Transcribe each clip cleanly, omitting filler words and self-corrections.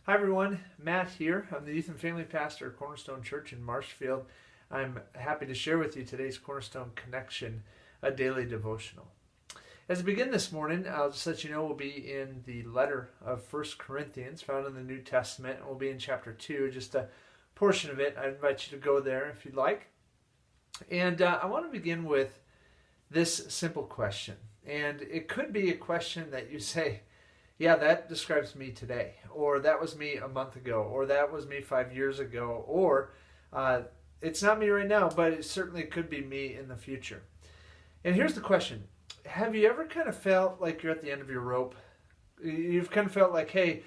Hi everyone, Matt here. I'm the youth and family pastor at Cornerstone Church in Marshfield. I'm happy to share with you today's Cornerstone Connection, a daily devotional. As we begin this morning, I'll just let you know we'll be in the letter of First Corinthians, found in the New Testament, and we'll be in chapter 2, just a portion of it. I invite you to go there if you'd like. And I want to begin with this simple question. And it could be a question that you say, yeah, that describes me today, or that was me a month ago, or that was me 5 years ago, or it's not me right now, but it certainly could be me in the future. And here's the question. Have you ever kind of felt like you're at the end of your rope? You've kind of felt like, hey,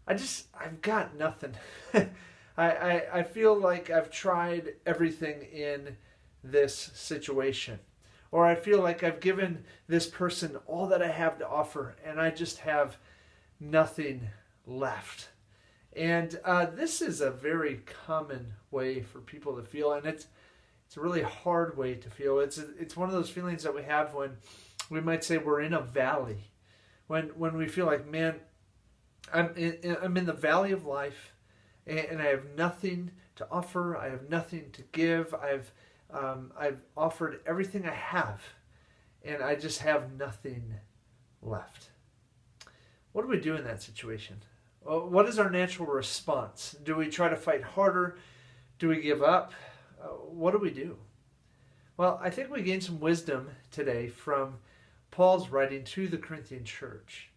I've got nothing. I feel like I've tried everything in this situation. Or I feel like I've given this person all that I have to offer, and I just have nothing left. And this is a very common way for people to feel, and it's a really hard way to feel. It's one of those feelings that we have when we might say we're in a valley, when we feel like, man, I'm in the valley of life, and I have nothing to offer. I have nothing to give. I've offered everything I have, and I just have nothing left. What do we do in that situation? Well, what is our natural response? Do we try to fight harder? Do we give up? What do we do? Well, I think we gain some wisdom today from Paul's writing to the Corinthian church.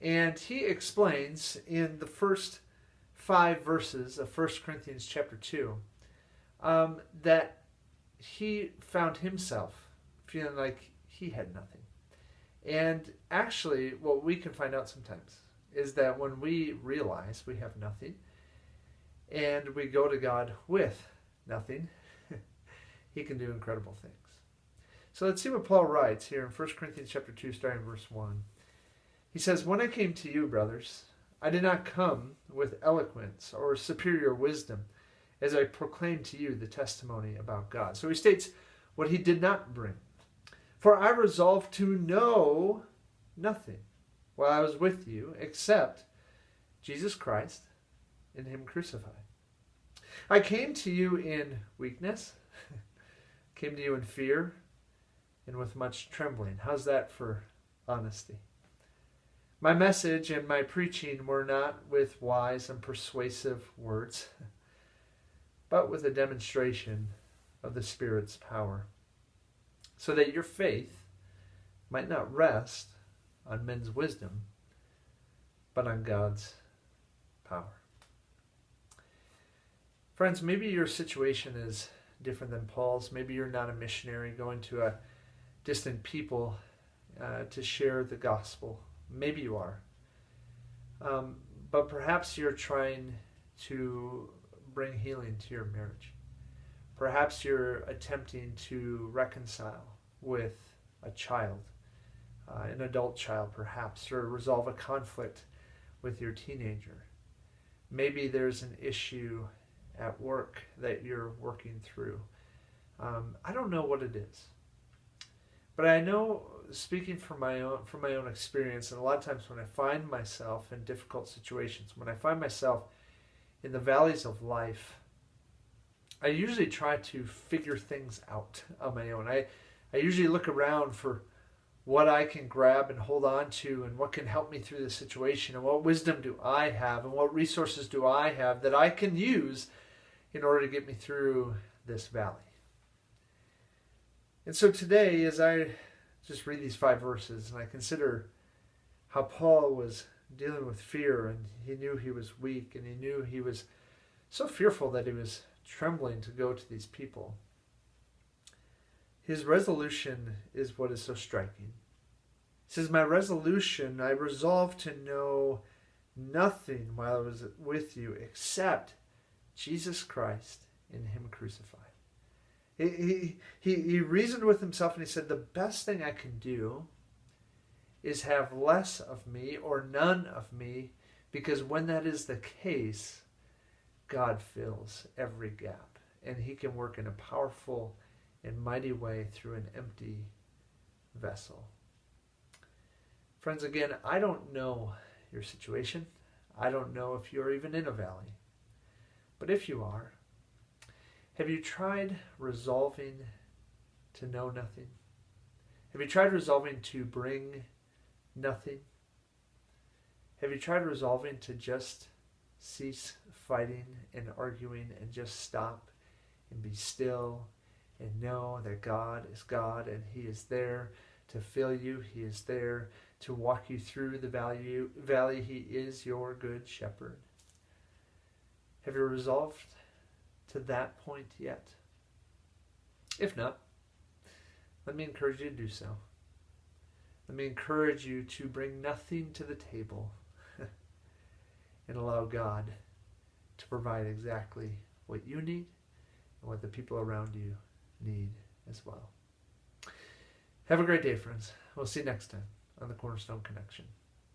And he explains in the first 5 verses of 1 Corinthians chapter 2 that he found himself feeling like he had nothing. And actually, what we can find out sometimes is that when we realize we have nothing and we go to God with nothing, he can do incredible things. So let's see what Paul writes here in 1 Corinthians chapter 2, starting verse 1. He says, "When I came to you, brothers, I did not come with eloquence or superior wisdom, as I proclaimed to you the testimony about God." So he states what he did not bring. "For I resolved to know nothing while I was with you except Jesus Christ and him crucified. I came to you in weakness, came to you in fear, and with much trembling." How's that for honesty? "My message and my preaching were not with wise and persuasive words, but with a demonstration of the Spirit's power, so that your faith might not rest on men's wisdom, but on God's power." Friends, maybe your situation is different than Paul's. Maybe you're not a missionary going to a distant people to share the gospel. Maybe you are. But perhaps you're trying to bring healing to your marriage. Perhaps you're attempting to reconcile with a child, an adult child perhaps, or resolve a conflict with your teenager. Maybe there's an issue at work that you're working through. I don't know what it is. But I know, speaking from my own experience, and a lot of times when I find myself in difficult situations, when I find myself in the valleys of life, I usually try to figure things out on my own. I usually look around for what I can grab and hold on to, and what can help me through the situation, and what wisdom do I have, and what resources do I have that I can use in order to get me through this valley. And so today, as I just read these 5 verses and I consider how Paul was dealing with fear, and he knew he was weak, and he knew he was so fearful that he was trembling to go to these people, his resolution is what is so striking. He says, "My resolution, I resolved to know nothing while I was with you except Jesus Christ and him crucified." He reasoned with himself and he said, the best thing I can do is have less of me or none of me, because when that is the case, God fills every gap, and he can work in a powerful and mighty way through an empty vessel. Friends, again, I don't know your situation. I don't know if you're even in a valley. But if you are, have you tried resolving to know nothing? Have you tried resolving to bring nothing? Have you tried resolving to just cease fighting and arguing and just stop and be still and know that God is God and He is there to fill you. He is there to walk you through the valley. He is your good shepherd. Have you resolved to that point yet? If not, let me encourage you to do so. Let me encourage you to bring nothing to the table and allow God to provide exactly what you need and what the people around you need as well. Have a great day, friends. We'll see you next time on the Cornerstone Connection.